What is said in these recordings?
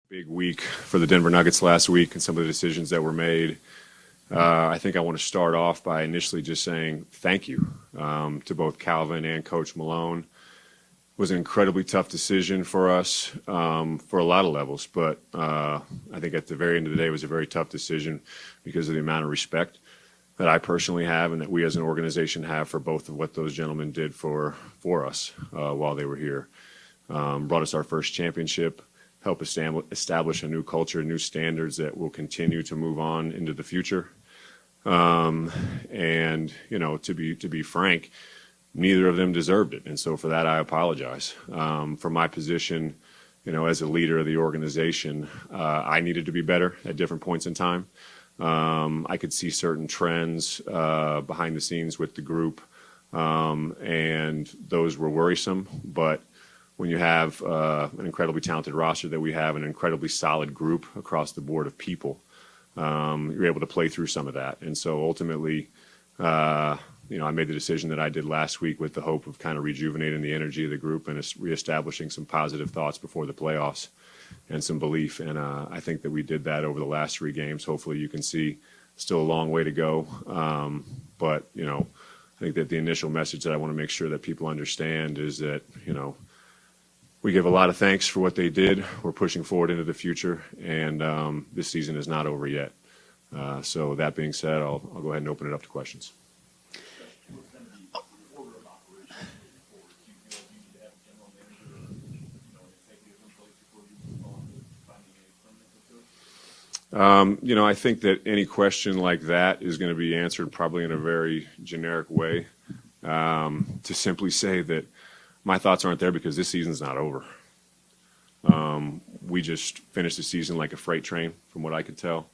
Big week for the Denver Nuggets last week and some of the decisions that were made. I think I want to start off by initially just saying thank you to both Calvin and Coach Malone. It was an incredibly tough decision for us for a lot of levels, but I think at the very end of the day it was a very tough decision because of the amount of respect that I personally have and that we as an organization have for both of what those gentlemen did for us while they were here. Brought us our first championship, help establish a new culture, new standards that will continue to move on into the future. And, you know, to be frank, neither of them deserved it. And so for that, I apologize. From my position, you know, as a leader of the organization, I needed to be better at different points in time. I could see certain trends behind the scenes with the group, and those were worrisome. But when you have an incredibly talented roster that we have, an incredibly solid group across the board of people, you're able to play through some of that. And so ultimately, you know, I made the decision that I did last week with the hope of kind of rejuvenating the energy of the group and reestablishing some positive thoughts before the playoffs and some belief. And I think that we did that over the last 3 games. Hopefully you can see still a long way to go. But, you know, I think that the initial message that I want to make sure that people understand is that, you know, we give a lot of thanks for what they did. We're pushing forward into the future, and this season is not over yet. So that being said, I'll go ahead and open it up to questions. You know, I think that any question like that is going to be answered probably in a very generic way. To simply say that my thoughts aren't there because this season's not over. We just finished the season like a freight train, from what I could tell.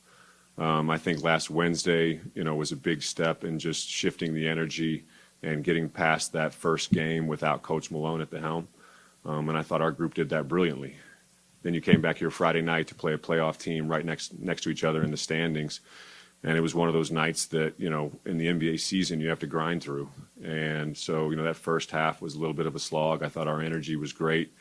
I think last Wednesday, you know, was a big step in just shifting the energy and getting past that first game without Coach Malone at the helm. And I thought our group did that brilliantly. Then you came back here Friday night to play a playoff team right next to each other in the standings. And it was one of those nights that, you know, in the NBA season, you have to grind through. And so, you know, that first half was a little bit of a slog. I thought our energy was great.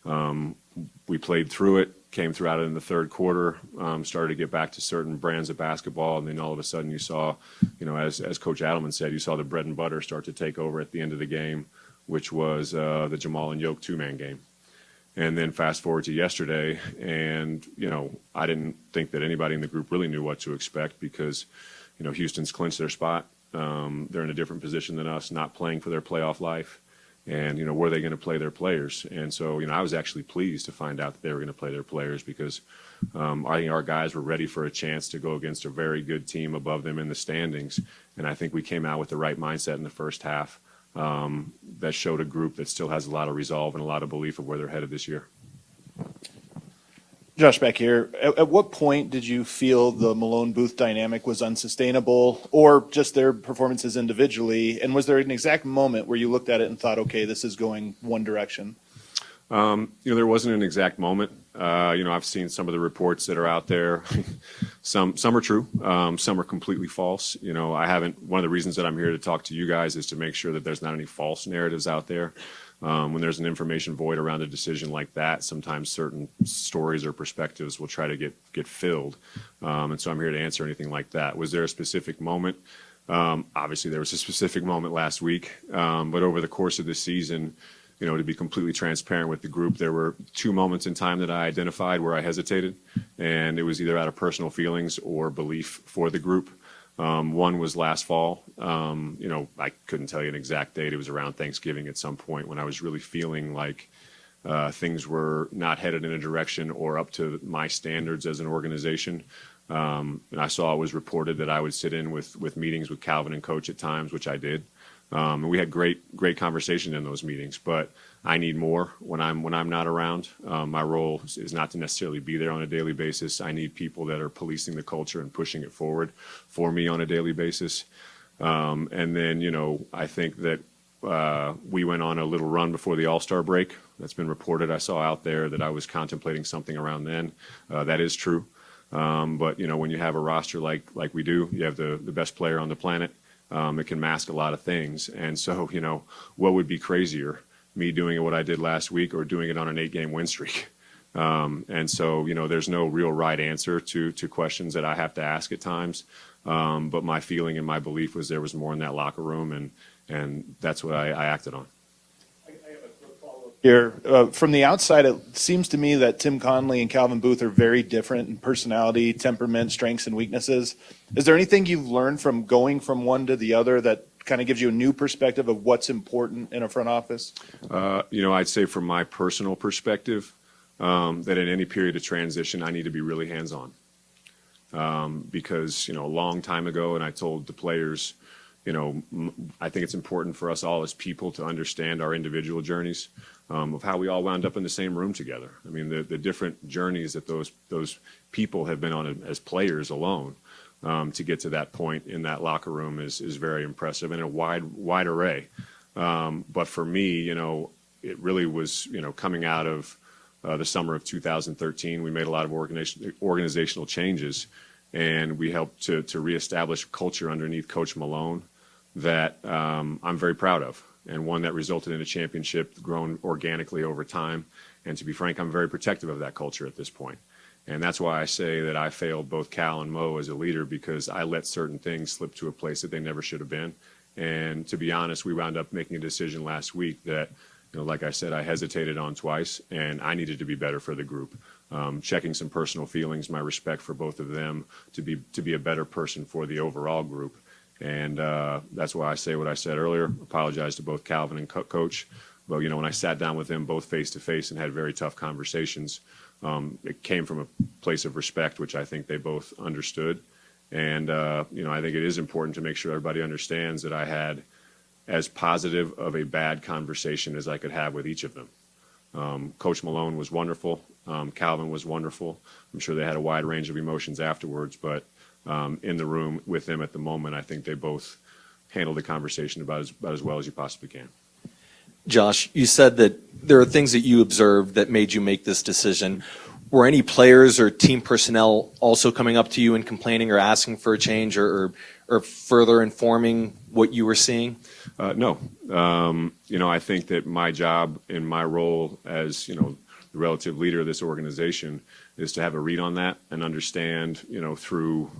We played through it, came throughout it in the third quarter, started to get back to certain brands of basketball. And then all of a sudden you saw, you know, as Coach Adelman said, you saw the bread and butter start to take over at the end of the game, which was the Jamal and Jokic 2-man game. And then fast forward to yesterday, and, you know, I didn't think that anybody in the group really knew what to expect because, you know, Houston's clinched their spot. They're in a different position than us, not playing for their playoff life. And, you know, were they going to play their players? And so, you know, I was actually pleased to find out that they were going to play their players because I think our guys were ready for a chance to go against a very good team above them in the standings. And I think we came out with the right mindset in the first half. That showed a group that still has a lot of resolve and a lot of belief of where they're headed this year. Josh, back here, at what point did you feel the Malone Booth dynamic was unsustainable, or just their performances individually? And was there an exact moment where you looked at it and thought, okay, this is going one direction? You know, there wasn't an exact moment. You know, I've seen some of the reports that are out there. Some are true. Some are completely false. You know, one of the reasons that I'm here to talk to you guys is to make sure that there's not any false narratives out there. When there's an information void around a decision like that, sometimes certain stories or perspectives will try to get filled. And so I'm here to answer anything like that. Was there a specific moment? Obviously, there was a specific moment last week. But over the course of the season, you know, to be completely transparent with the group, there were 2 moments in time that I identified where I hesitated, and it was either out of personal feelings or belief for the group. One was last fall. You know, I couldn't tell you an exact date. It was around Thanksgiving at some point when I was really feeling like things were not headed in a direction or up to my standards as an organization. And I saw it was reported that I would sit in with meetings with Calvin and Coach at times, which I did. And we had great conversation in those meetings, but I need more when I'm not around. My role is not to necessarily be there on a daily basis. I need people that are policing the culture and pushing it forward for me on a daily basis. And then, you know, I think that we went on a little run before the All-Star break. That's been reported. I saw out there that I was contemplating something around then. That is true. But, you know, when you have a roster like we do, you have the best player on the planet. It can mask a lot of things. And so, you know, what would be crazier, me doing what I did last week or doing it on an 8-game win streak? And so, there's no real right answer to questions that I have to ask at times. But my feeling and my belief was there was more in that locker room, and that's what I acted on. Here, from the outside, it seems to me that Tim Connelly and Calvin Booth are very different in personality, temperament, strengths, and weaknesses. Is there anything you've learned from going from one to the other that kind of gives you a new perspective of what's important in a front office? I'd say from my personal perspective, that in any period of transition, I need to be really hands-on. Because, a long time ago, and I told the players, I think it's important for us all as people to understand our individual journeys, of how we all wound up in the same room together. I mean, the different journeys that those people have been on as players alone, to get to that point in that locker room is very impressive, and a wide array. But for me, it really was, coming out of the summer of 2013, we made a lot of organizational changes, and we helped to reestablish a culture underneath Coach Malone that I'm very proud of, and one that resulted in a championship grown organically over time. And to be frank, I'm very protective of that culture at this point. And that's why I say that I failed both Cal and Mo as a leader, because I let certain things slip to a place that they never should have been. And to be honest, we wound up making a decision last week that, like I said, I hesitated on twice, and I needed to be better for the group. Checking some personal feelings, my respect for both of them, to be a better person for the overall group. And that's why I say what I said earlier. Apologize to both Calvin and Coach. But, when I sat down with them both face to face and had very tough conversations, it came from a place of respect, which I think they both understood. And, I think it is important to make sure everybody understands that I had as positive of a bad conversation as I could have with each of them. Coach Malone was wonderful. Calvin was wonderful. I'm sure they had a wide range of emotions afterwards, but in the room with them at the moment, I think they both handled the conversation about as well as you possibly can. Josh, you said that there are things that you observed that made you make this decision. Were any players or team personnel also coming up to you and complaining or asking for a change, or further informing what you were seeing? No. I think that my job and my role as, the relative leader of this organization is to have a read on that and understand, through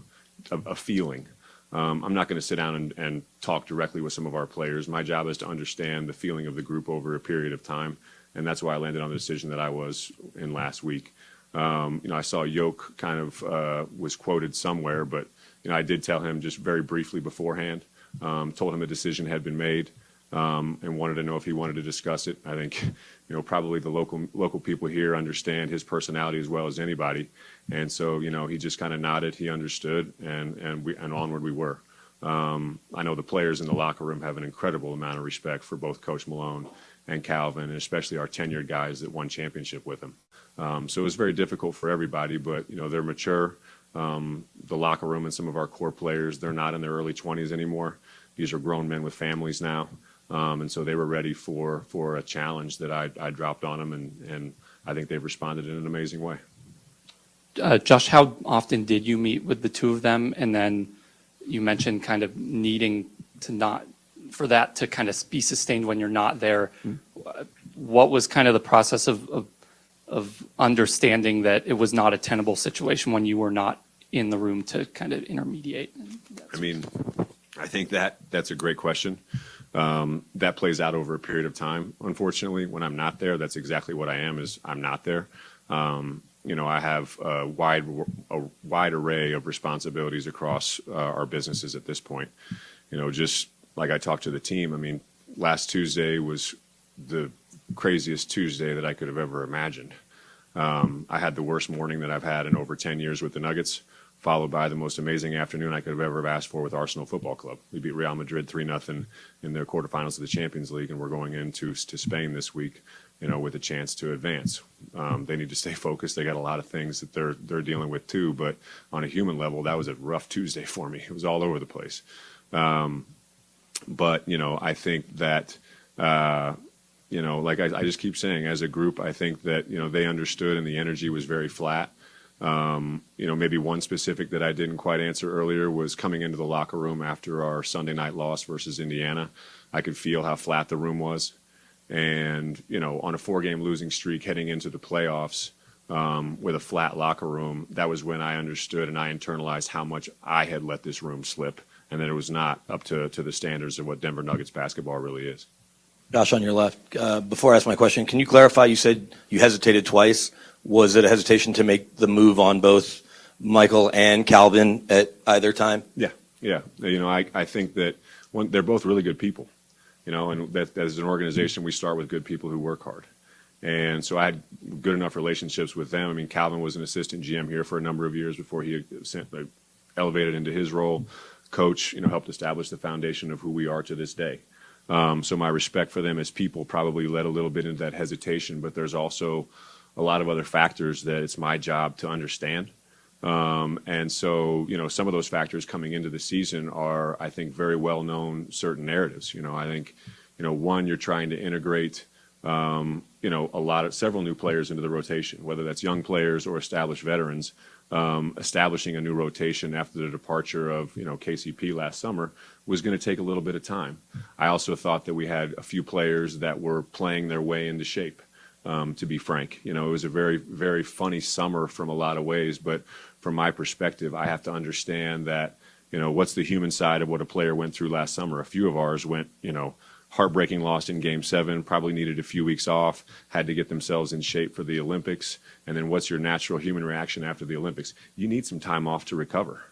a feeling. I'm not going to sit down and talk directly with some of our players. My job is to understand the feeling of the group over a period of time, and that's why I landed on the decision that I was in last week. I saw Yoke kind of was quoted somewhere, but I did tell him just very briefly beforehand. Told him the decision had been made, and wanted to know if he wanted to discuss it. I think probably the local people here understand his personality as well as anybody, and so he just kind of nodded. He understood, and onward we were. I know the players in the locker room have an incredible amount of respect for both Coach Malone and Calvin, and especially our tenured guys that won championship with him. So it was very difficult for everybody, but they're mature. The locker room and some of our core players, they're not in their early 20s anymore. These are grown men with families now, and so they were ready for a challenge that I dropped on them, and I think they've responded in an amazing way. Josh, how often did you meet with the two of them? And then you mentioned kind of needing for that to kind of be sustained when you're not there. What was kind of the process of understanding that it was not a tenable situation when you were not in the room to kind of intermediate? I mean, I think that's a great question. That plays out over a period of time. Unfortunately, when I'm not there, that's exactly what I am, is I'm not there. I have a wide array of responsibilities across our businesses at this point. Just like I talked to the team, I mean, last Tuesday was the craziest Tuesday that I could have ever imagined. I had the worst morning that I've had in over 10 years with the Nuggets, followed by the most amazing afternoon I could have ever asked for with Arsenal Football Club. We beat Real Madrid 3-0 in the quarterfinals of the Champions League, and we're going into Spain this week, with a chance to advance. They need to stay focused. They got a lot of things that they're dealing with too, but on a human level, that was a rough Tuesday for me. It was all over the place. But I think that, like I just keep saying, as a group, I think that, they understood and the energy was very flat. Maybe one specific that I didn't quite answer earlier was coming into the locker room after our Sunday night loss versus Indiana. I could feel how flat the room was. And, on a 4-game losing streak heading into the playoffs, with a flat locker room, that was when I understood and I internalized how much I had let this room slip, and that it was not up to the standards of what Denver Nuggets basketball really is. Josh, on your left, before I ask my question, can you clarify, you said you hesitated twice. Was it a hesitation to make the move on both Michael and Calvin at either time? Yeah. I think that they're both really good people, and that as an organization, we start with good people who work hard. And so I had good enough relationships with them. I mean, Calvin was an assistant GM here for a number of years before he elevated into his role. Coach, helped establish the foundation of who we are to this day. So my respect for them as people probably led a little bit into that hesitation, but there's also a lot of other factors that it's my job to understand. And so, some of those factors coming into the season are, I think, very well-known certain narratives. I think, one, you're trying to integrate, several new players into the rotation, whether that's young players or established veterans. Establishing a new rotation after the departure of, KCP last summer was going to take a little bit of time. I also thought that we had a few players that were playing their way into shape. To be frank, it was a very, very funny summer from a lot of ways, but from my perspective, I have to understand that, what's the human side of what a player went through last summer. A few of ours went, heartbreaking loss in Game 7, probably needed a few weeks off, had to get themselves in shape for the Olympics. And then what's your natural human reaction after the Olympics? You need some time off to recover.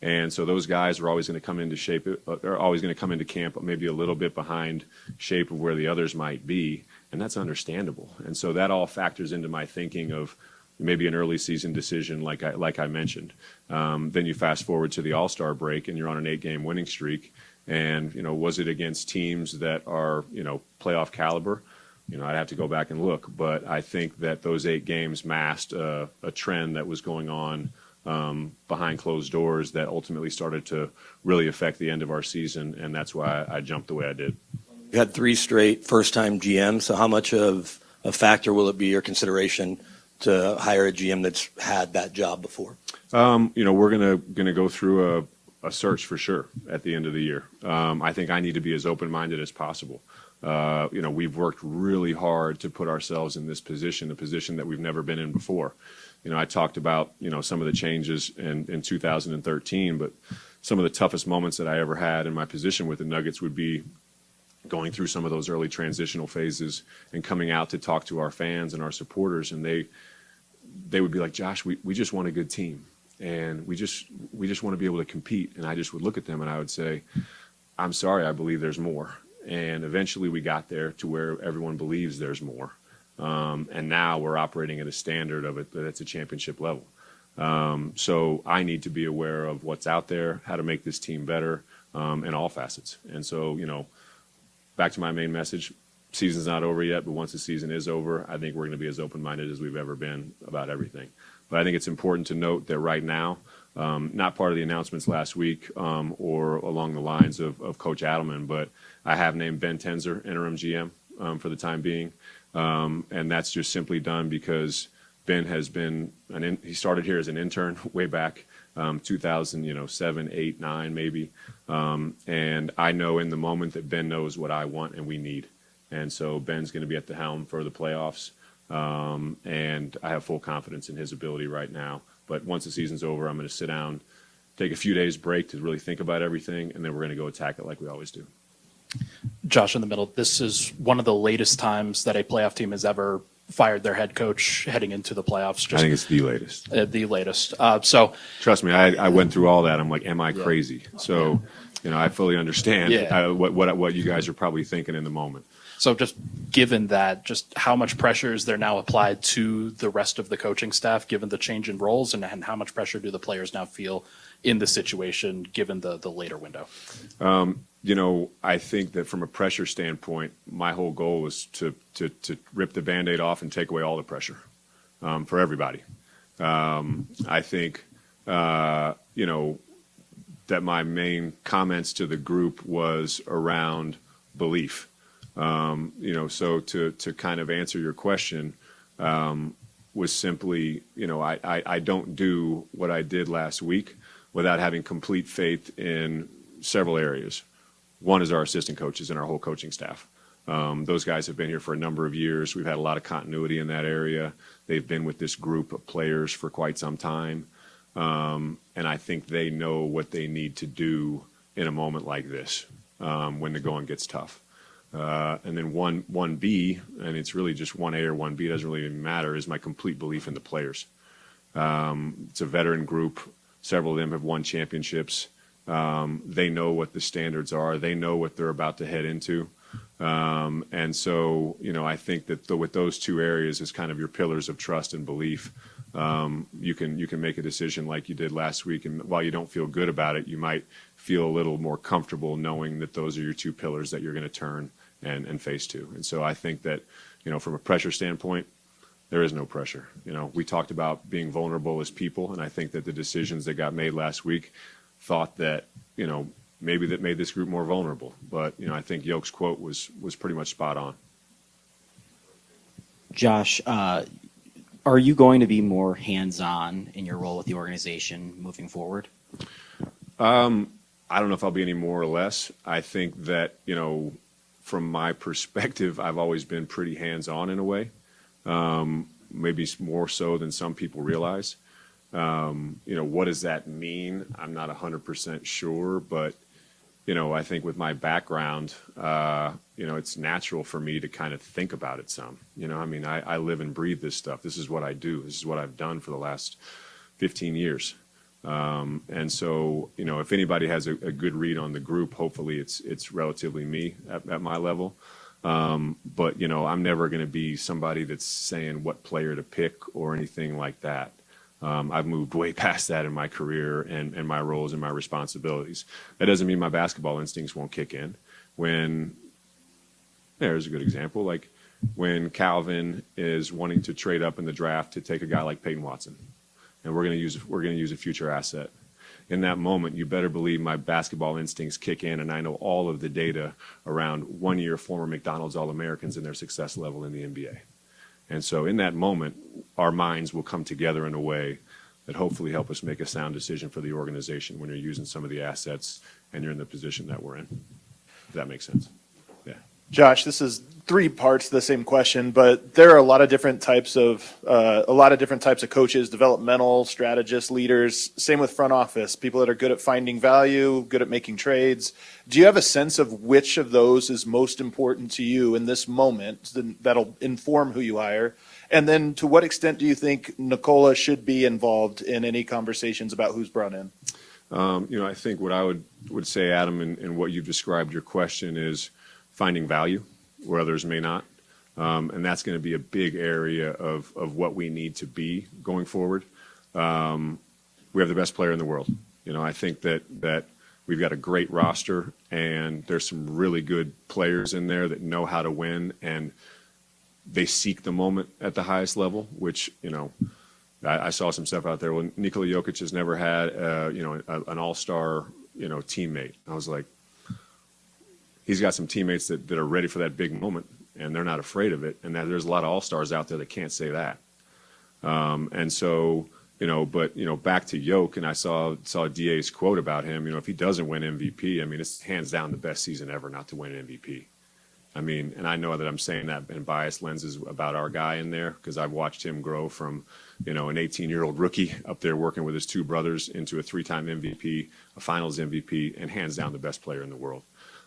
And so those guys are always going to come into shape, are always going to come into camp maybe a little bit behind shape of where the others might be, and that's understandable. And so that all factors into my thinking of maybe an early season decision like I mentioned. Then you fast forward to the All-Star break and you're on an 8-game winning streak. And, was it against teams that are, playoff caliber? I'd have to go back and look. But I think that those 8 games masked a trend that was going on behind closed doors that ultimately started to really affect the end of our season. And that's why I jumped the way I did. You had 3 straight first-time GMs, so how much of a factor will it be, your consideration, to hire a GM that's had that job before? We're gonna go through a search for sure at the end of the year. I think I need to be as open-minded as possible. We've worked really hard to put ourselves in this position, a position that we've never been in before. I talked about, some of the changes in 2013, but some of the toughest moments that I ever had in my position with the Nuggets would be going through some of those early transitional phases and coming out to talk to our fans and our supporters. And they would be like, Josh, we just want a good team. And we just want to be able to compete. And I just would look at them and I would say, I'm sorry, I believe there's more. And eventually we got there to where everyone believes there's more. And now we're operating at a standard of it that's a championship level. So I need to be aware of what's out there, how to make this team better in all facets. And so, back to my main message, season's not over yet, but once the season is over, I think we're going to be as open-minded as we've ever been about everything. But I think it's important to note that right now, not part of the announcements last week or along the lines of Coach Adelman, but I have named Ben Tenzer interim GM for the time being. And that's just simply done because Ben has been, he started here as an intern way back 2007, 8, 9 maybe. And I know in the moment that Ben knows what I want and we need. And so Ben's going to be at the helm for the playoffs. And I have full confidence in his ability right now. But once the season's over, I'm going to sit down, take a few days break to really think about everything, and then we're going to go attack it like we always do. Josh, in the middle, this is one of the latest times that a playoff team has ever fired their head coach heading into the playoffs. I think it's the latest. The latest. So trust me, I went through all that. I'm like, am I crazy? So, I fully understand what you guys are probably thinking in the moment. So just given that, just how much pressure is there now applied to the rest of the coaching staff, given the change in roles, and how much pressure do the players now feel in the situation, given the later window? I think that from a pressure standpoint, my whole goal was to rip the Band-Aid off and take away all the pressure for everybody. I think, that my main comments to the group was around belief. So to kind of answer your question was simply, I don't do what I did last week without having complete faith in several areas. One is our assistant coaches and our whole coaching staff. Those guys have been here for a number of years. We've had a lot of continuity in that area. They've been with this group of players for quite some time. And I think they know what they need to do in a moment like this, when the going gets tough. And then 1B, and it's really just 1A or 1B, it doesn't really even matter, is my complete belief in the players. It's a veteran group. Several of them have won championships. They know what the standards are. They know what they're about to head into. And so, I think that with those two areas as kind of your pillars of trust and belief, you can make a decision like you did last week. And while you don't feel good about it, you might feel a little more comfortable knowing that those are your two pillars that you're going to turn and face to. And so I think that, from a pressure standpoint, there is no pressure. We talked about being vulnerable as people, and I think that the decisions that got made last week thought that, maybe that made this group more vulnerable. But, I think Yoke's quote was pretty much spot on. Josh, are you going to be more hands-on in your role with the organization moving forward? I don't know if I'll be any more or less. I think that, from my perspective, I've always been pretty hands-on in a way, maybe more so than some people realize. What does that mean? I'm not 100% sure, but, I think with my background, it's natural for me to kind of think about it some. I live and breathe this stuff. This is what I do. This is what I've done for the last 15 years. And so, if anybody has a good read on the group, hopefully it's relatively me at my level. But, I'm never going to be somebody that's saying what player to pick or anything like that. I've moved way past that in my career and my roles and my responsibilities. That doesn't mean my basketball instincts won't kick in. There's a good example, like when Calvin is wanting to trade up in the draft to take a guy like Peyton Watson, and we're going to use a future asset. In that moment, you better believe my basketball instincts kick in, and I know all of the data around one-year former McDonald's All-Americans and their success level in the NBA. And so in that moment, our minds will come together in a way that hopefully help us make a sound decision for the organization when you're using some of the assets and you're in the position that we're in. If that makes sense. Yeah. Josh, this is 3 parts to the same question, but there are a lot of different types of coaches, developmental strategists, leaders. Same with front office, people that are good at finding value, good at making trades. Do you have a sense of which of those is most important to you in this moment that'll inform who you hire? And then, to what extent do you think Nikola should be involved in any conversations about who's brought in? I think what I would say, Adam, in what you've described your question is finding value where others may not. And that's going to be a big area of what we need to be going forward. We have the best player in the world. I think that we've got a great roster, and there's some really good players in there that know how to win, and they seek the moment at the highest level, which, I saw some stuff out there. Well, Nikola Jokic has never had, an all-star, teammate. I was like, he's got some teammates that are ready for that big moment, and they're not afraid of it. And there's a lot of all-stars out there that can't say that. And so, back to Jokic, and I saw DA's quote about him. If he doesn't win MVP, it's hands down the best season ever not to win an MVP. And I know that I'm saying that in biased lenses about our guy in there, because I've watched him grow from, an 18-year-old rookie up there working with his 2 brothers into a 3-time MVP, a finals MVP, and hands down the best player in the world.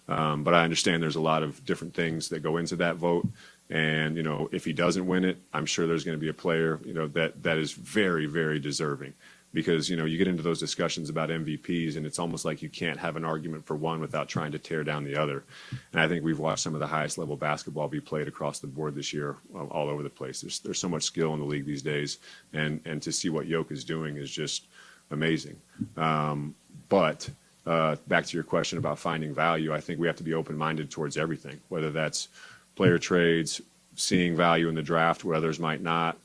But I understand there's a lot of different things that go into that vote. And, if he doesn't win it, I'm sure there's going to be a player, that is very, very deserving. Because, you get into those discussions about MVPs, and it's almost like you can't have an argument for one without trying to tear down the other. And I think we've watched some of the highest level basketball be played across the board this year, all over the place. There's so much skill in the league these days. And to see what Jokic is doing is just amazing. But back to your question about finding value, I think we have to be open-minded towards everything, whether that's player trades, seeing value in the draft where others might not,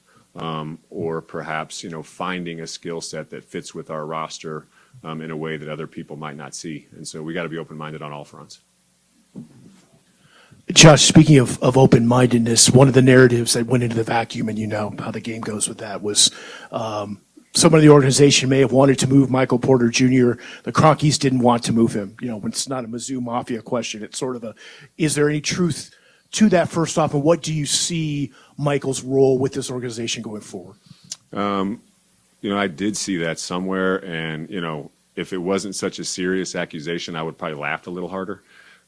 or perhaps, finding a skill set that fits with our roster in a way that other people might not see. And so we got to be open-minded on all fronts. Josh, speaking of open-mindedness, one of the narratives that went into the vacuum, and how the game goes with that, was someone in the organization may have wanted to move Michael Porter Jr. The Kroenkes didn't want to move him. When it's not a Mizzou Mafia question, it's sort of is there any truth to that first off, and what do you see Michael's role with this organization going forward? I did see that somewhere, and, if it wasn't such a serious accusation, I would probably laugh a little harder.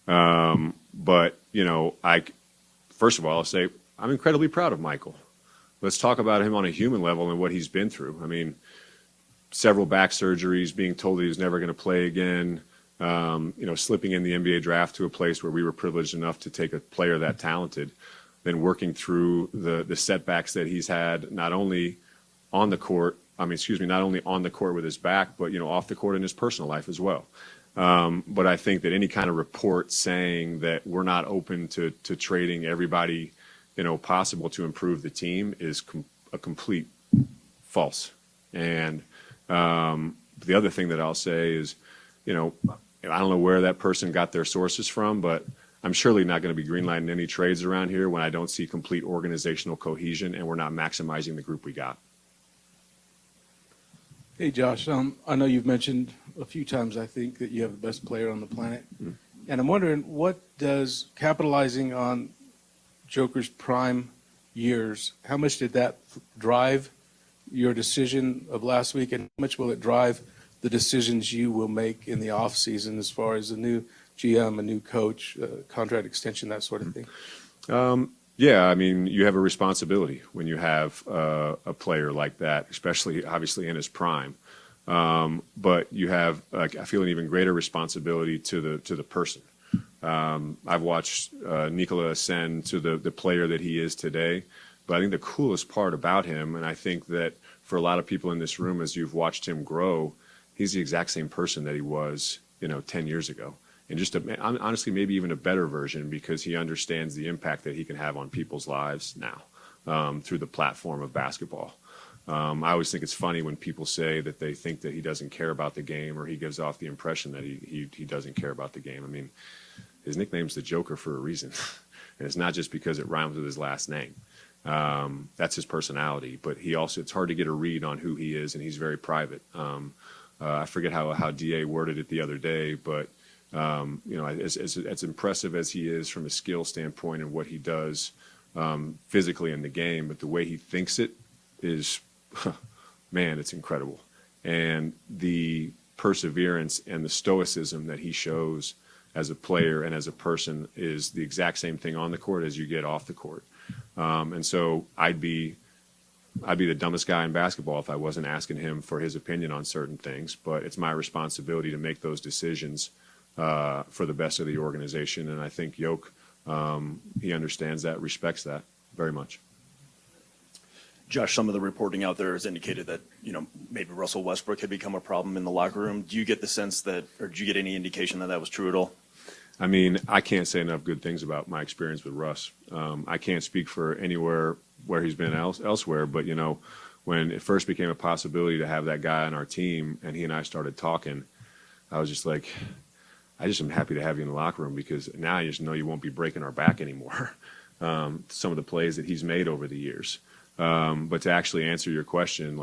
But, first of all, I'll say I'm incredibly proud of Michael. Let's talk about him on a human level and what he's been through. I mean, several back surgeries, being told that he was never going to play again, slipping in the NBA draft to a place where we were privileged enough to take a player that talented, then working through the setbacks that he's had, not only on the court with his back, but, off the court in his personal life as well. But I think that any kind of report saying that we're not open to trading everybody, possible to improve the team is a complete false. And the other thing that I'll say is, I don't know where that person got their sources from, but I'm surely not going to be greenlighting any trades around here when I don't see complete organizational cohesion and we're not maximizing the group we got. Hey, Josh, I know you've mentioned a few times, I think, that you have the best player on the planet. Mm-hmm. And I'm wondering, what does capitalizing on Joker's prime years, how much did that drive your decision of last week, and how much will it drive the decisions you will make in the offseason as far as a new GM, a new coach, contract extension, that sort of thing? Yeah, I mean, you have a responsibility when you have a player like that, especially obviously in his prime. But you have, I feel, an even greater responsibility to the person. I've watched Nikola ascend to the player that he is today. But I think the coolest part about him, and I think that for a lot of people in this room, as you've watched him grow, he's the exact same person that he was, 10 years ago. And just honestly, maybe even a better version, because he understands the impact that he can have on people's lives now through the platform of basketball. I always think it's funny when people say that they think that he doesn't care about the game, or he gives off the impression that he doesn't care about the game. I mean, his nickname's the Joker for a reason. And it's not just because it rhymes with his last name. That's his personality. But it's hard to get a read on who he is, and he's very private. I forget how DA worded it the other day, but as impressive as he is from a skill standpoint and what he does physically in the game, but the way he thinks it is, man, it's incredible. And the perseverance and the stoicism that he shows as a player and as a person is the exact same thing on the court as you get off the court. And so I'd be the dumbest guy in basketball if I wasn't asking him for his opinion on certain things, but it's my responsibility to make those decisions for the best of the organization. And I think Yoke, he understands that, respects that very much. Josh, some of the reporting out there has indicated that, maybe Russell Westbrook had become a problem in the locker room. Do you get the sense that, or did you get any indication that that was true at all? I mean, I can't say enough good things about my experience with Russ. I can't speak for anywhere where he's been elsewhere, but, when it first became a possibility to have that guy on our team and he and I started talking, I was just like, I just am happy to have you in the locker room, because now I just know you won't be breaking our back anymore. Some of the plays that he's made over the years. But to actually answer your question,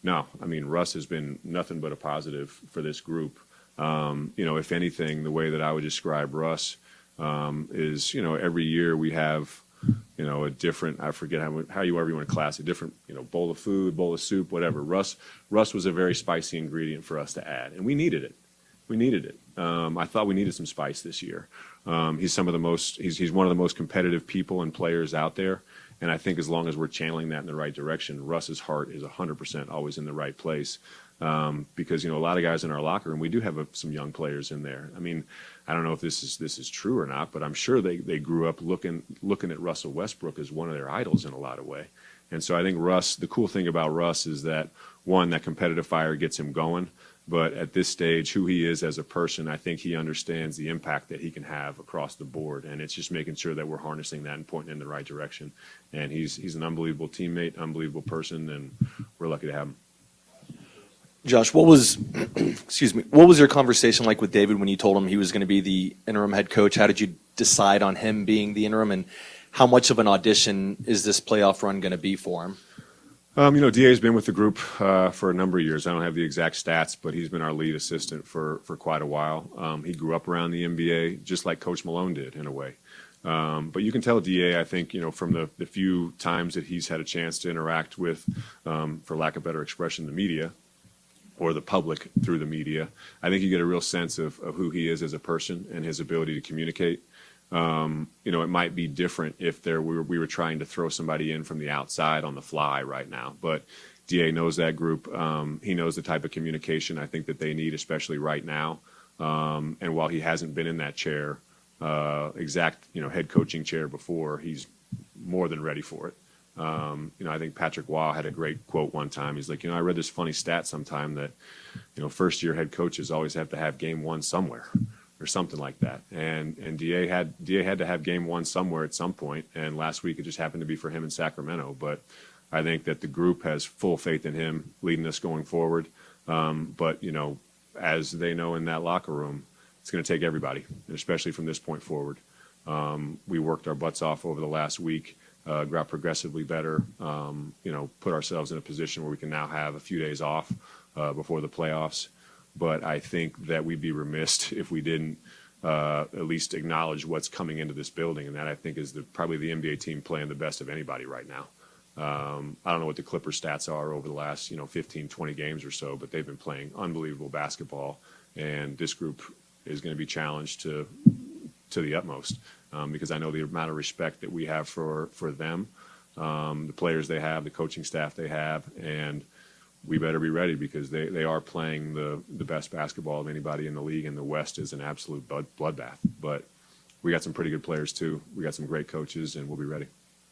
no, I mean, Russ has been nothing but a positive for this group. If anything, the way that I would describe Russ is, every year we have, a different, I forget how you ever you want to class, a different, bowl of food, bowl of soup, whatever. Russ was a very spicy ingredient for us to add, and we needed it. I thought we needed some spice this year. He's one of the most competitive people and players out there. And I think as long as we're channeling that in the right direction, Russ's heart is 100% always in the right place. Because, a lot of guys in our locker room, we do have some young players in there. I mean, I don't know if this is true or not, but I'm sure they grew up looking at Russell Westbrook as one of their idols in a lot of way. And so I think the cool thing about Russ is that, one, that competitive fire gets him going. But at this stage, who he is as a person, I think he understands the impact that he can have across the board. And it's just making sure that we're harnessing that and pointing in the right direction. And he's an unbelievable teammate, unbelievable person, and we're lucky to have him. Josh, what was your conversation like with David when you told him he was going to be the interim head coach? How did you decide on him being the interim, and how much of an audition is this playoff run going to be for him? DA's been with the group for a number of years. I don't have the exact stats, but he's been our lead assistant for quite a while. He grew up around the NBA, just like Coach Malone did, in a way. But you can tell DA, I think, from the few times that he's had a chance to interact with, for lack of better expression, the media or the public through the media, I think you get a real sense of who he is as a person and his ability to communicate. It might be different if we were trying to throw somebody in from the outside on the fly right now, but DA knows that group. He knows the type of communication I think that they need, especially right now. And while he hasn't been in that chair, head coaching chair before, he's more than ready for it. I think Patrick Waugh had a great quote one time. He's like, I read this funny stat sometime that, first year head coaches always have to have game one somewhere or something like that. And DA had to have game one somewhere at some point. And last week it just happened to be for him in Sacramento. But I think that the group has full faith in him leading us going forward. But as they know in that locker room, it's going to take everybody, and especially from this point forward. We worked our butts off over the last week, got progressively better, put ourselves in a position where we can now have a few days off before the playoffs. But I think that we'd be remiss if we didn't at least acknowledge what's coming into this building, and that I think is probably the NBA team playing the best of anybody right now. I don't know what the Clippers stats are over the last 15, 20 games or so, but they've been playing unbelievable basketball, and this group is going to be challenged to the utmost, because I know the amount of respect that we have for them, the players they have, the coaching staff they have, and we better be ready because they are playing the best basketball of anybody in the league, and the West is an absolute bloodbath. But we got some pretty good players too. We got some great coaches, and we'll be ready.